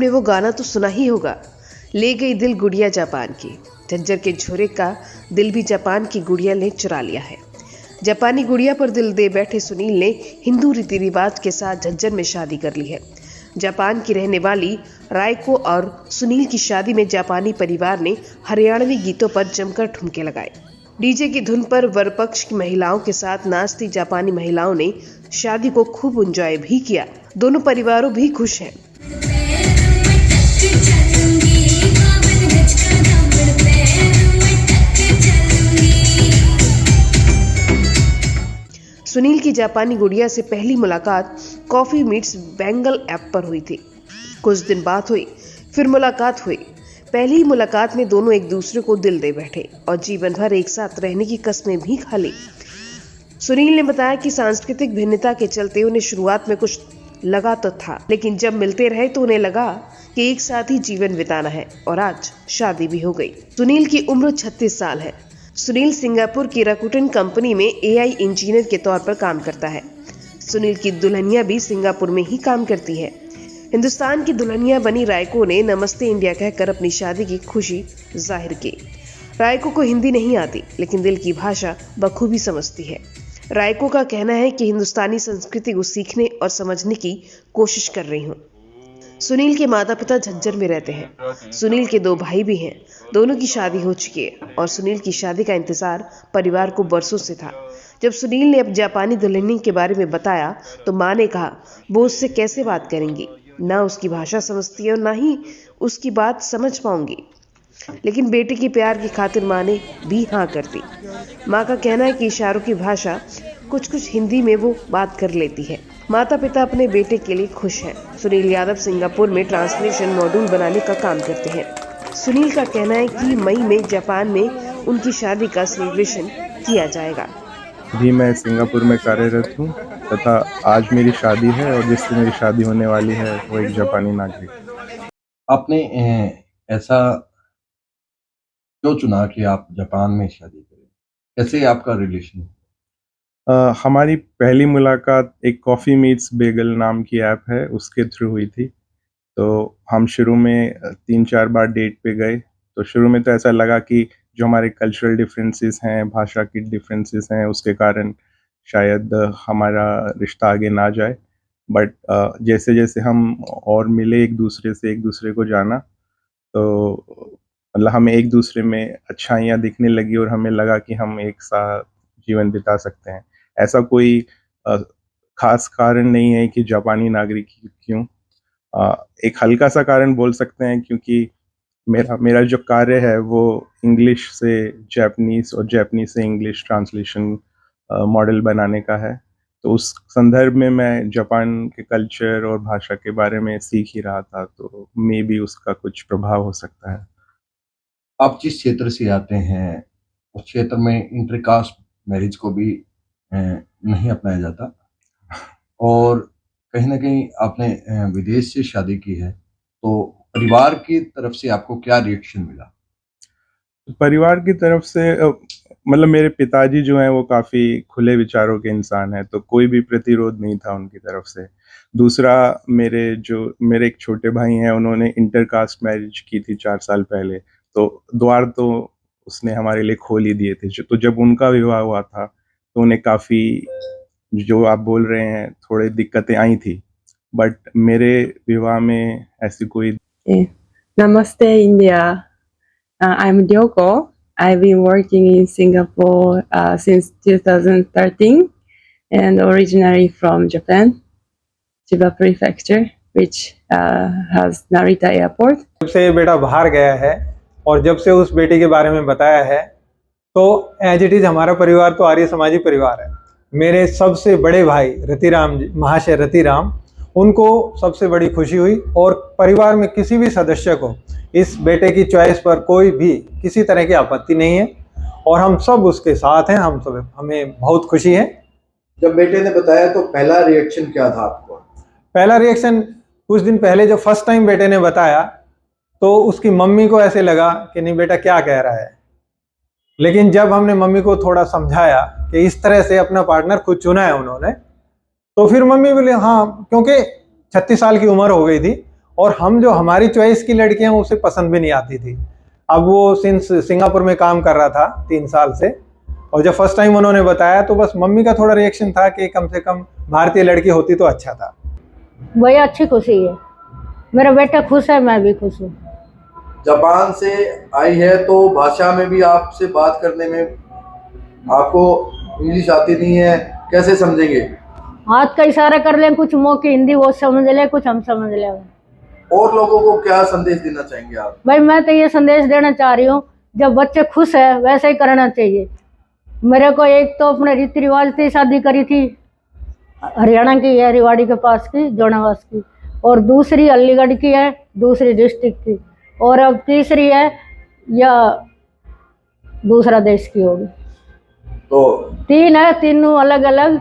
आपने वो गाना तो सुना ही होगा, ले गई दिल गुड़िया जापान की। झज्जर के झोरे का दिल भी जापान की गुड़िया ने चुरा लिया है। जापानी गुड़िया पर दिल दे बैठे सुनील ने हिंदू रीति रिवाज के साथ झज्जर में शादी कर ली है। जापान की रहने वाली रायको और सुनील की शादी में जापानी परिवार ने हरियाणवी गीतों पर जमकर ठुमके लगाए। डीजे की धुन पर वर पक्ष की महिलाओं के साथ नाचती जापानी महिलाओं ने शादी को खूब एंजॉय भी किया। दोनों परिवारों भी खुश हैं। सुनील की जापानी गुड़िया से पहली मुलाकात कॉफी मीट्स बेंगल ऐप पर हुई थी। कुछ दिन बात हुई, फिर मुलाकात हुई। पहली मुलाकात में दोनों एक दूसरे को दिल दे बैठे और जीवन भर एक साथ रहने की कस्में भी खा ली। सुनील ने बताया कि सांस्कृतिक भिन्नता के चलते उन्हें शुरुआत में कुछ लगा तो था, लेकिन जब मिलते रहे तो उन्हें लगा कि एक साथ ही जीवन बिताना है और आज शादी भी हो गई। सुनील की उम्र 36 साल है। सुनील सिंगापुर की राकुटेन कंपनी में एआई इंजीनियर के तौर पर काम करता है। सुनील की दुल्हनिया भी सिंगापुर में ही काम करती है। हिंदुस्तान की दुल्हनिया बनी रायको ने नमस्ते इंडिया कहकर अपनी शादी की खुशी जाहिर की। रायको को हिंदी नहीं आती, लेकिन दिल की भाषा बखूबी समझती है। रायको का कहना है कि हिंदुस्तानी संस्कृति को सीखने और समझने की कोशिश कर रही हूँ। सुनील के माता पिता झज्जर में रहते हैं। सुनील के 2 भाई भी हैं। दोनों की शादी हो चुकी है और सुनील की शादी का इंतजार परिवार को बरसों से था। जब सुनील ने अब जापानी दुल्हन के बारे में बताया तो माँ ने कहा वो उससे कैसे बात करेंगी, ना उसकी भाषा समझती है और ना ही उसकी बात समझ पाऊंगी। लेकिन बेटे के प्यार की खातिर माँ ने भी हाँ कर दी। माँ का कहना है कि इशारों की भाषा कुछ हिंदी में वो बात कर लेती है। माता पिता अपने बेटे के लिए खुश हैं। सुनील यादव सिंगापुर में ट्रांसलेशन मॉड्यूल बनाने का काम करते हैं। सुनील का कहना है कि मई में जापान में उनकी शादी का सेलिब्रेशन किया जाएगा। अभी मैं सिंगापुर में कार्यरत हूँ तथा आज मेरी शादी है और जिससे मेरी शादी होने वाली है वो एक जापानी नागरिक। आपने ऐसा क्यों चुना कि आप जापान में शादी करें? कैसे आपका रिलेशन? हमारी पहली मुलाकात एक कॉफ़ी मीट्स बेगल नाम की ऐप है उसके थ्रू हुई थी। तो हम शुरू में 3-4 बार डेट पे गए। तो शुरू में तो ऐसा लगा कि जो हमारे कल्चरल डिफरेंसेस हैं, भाषा की डिफरेंसेस हैं, उसके कारण शायद हमारा रिश्ता आगे ना जाए। बट जैसे जैसे हम और मिले एक दूसरे को जाना, तो मतलब हमें एक दूसरे में अच्छाइयाँ दिखने लगी और हमें लगा कि हम एक साथ जीवन बिता सकते हैं। ऐसा कोई खास कारण नहीं है कि जापानी नागरिक क्यों। एक हल्का सा कारण बोल सकते हैं क्योंकि मेरा जो कार्य है वो इंग्लिश से जापानीज़ और जापानीज़ से इंग्लिश ट्रांसलेशन मॉडल बनाने का है। तो उस संदर्भ में मैं जापान के कल्चर और भाषा के बारे में सीख ही रहा था, तो मे बी उसका कुछ प्रभाव हो सकता है। आप जिस क्षेत्र से आते हैं उस क्षेत्र में इंटरकास्ट मैरिज को भी नहीं अपनाया जाता और कहीं ना कहीं आपने विदेश से शादी की है, तो परिवार की तरफ से आपको क्या रिएक्शन मिला? परिवार की तरफ से मतलब मेरे पिताजी जो हैं वो काफ़ी खुले विचारों के इंसान हैं, तो कोई भी प्रतिरोध नहीं था उनकी तरफ से। दूसरा, मेरे एक छोटे भाई हैं, उन्होंने इंटरकास्ट मैरिज की थी 4 साल पहले, तो द्वार तो उसने हमारे लिए खोल ही दिए थे। तो जब उनका विवाह हुआ था तो उन्हें काफ़ी, जो आप बोल रहे हैं, थोड़ी दिक्कतें आई थी। बट मेरे विवाह में ऐसी कोई Namaste India. I'm Ryoko. I've been working in Singapore since 2013 and originally from Japan, Chiba Prefecture, which has Narita Airport. जब से बेटा बाहर गया है और जब से उस बेटे के बारे में बताया है तो एज इट इज़ हमारा परिवार तो आर्य समाजी परिवार है। मेरे सबसे बड़े भाई रतिराम जी, महाशय रतिराम, उनको सबसे बड़ी खुशी हुई और परिवार में किसी भी सदस्य को इस बेटे की चॉइस पर कोई भी किसी तरह की आपत्ति नहीं है और हम सब उसके साथ हैं। हमें बहुत खुशी है। जब बेटे ने बताया तो पहला रिएक्शन क्या था आपको? पहला रिएक्शन कुछ दिन पहले जब फर्स्ट टाइम बेटे ने बताया तो उसकी मम्मी को ऐसे लगा कि नहीं बेटा क्या कह रहा है, लेकिन जब हमने मम्मी को थोड़ा समझाया कि इस तरह से अपना पार्टनर खुद चुना है उन्होंने, तो फिर मम्मी बोले हाँ, क्योंकि 36 साल की उम्र हो गई थी और हम जो हमारी चॉइस की लड़कियां उसे पसंद भी नहीं आती थी। अब वो सिंस सिंगापुर में काम कर रहा था 3 साल से, और जब फर्स्ट टाइम उन्होंने बताया तो बस मम्मी का थोड़ा रिएक्शन था कि कम से कम भारतीय लड़की होती तो अच्छा था। भैया अच्छी खुशी है, मेरा बेटा खुश है, मैं भी खुश हूँ। जापान से आई है तो भाषा में भी आपसे बात करने में आपको इंग्लिश आती नहीं है, कैसे समझेंगे? हाथ का इशारा कर लें, कुछ मुंह की हिंदी वो समझ ले, कुछ हम समझ ले। और लोगों को क्या संदेश देना चाहेंगे आप? भाई मैं तो ये संदेश देना चाह रही हूँ, जब बच्चे खुश है वैसे ही करना चाहिए। मेरे को एक तो अपने रीति रिवाज से शादी करी थी, हरियाणा की है, रेवाड़ी के पास की, जोनावास की, और दूसरी अलीगढ़ की है, दूसरी डिस्ट्रिक्ट की, और अब तीसरी है या दूसरा देश की होगी। तो 3 है, तीनों अलग अलग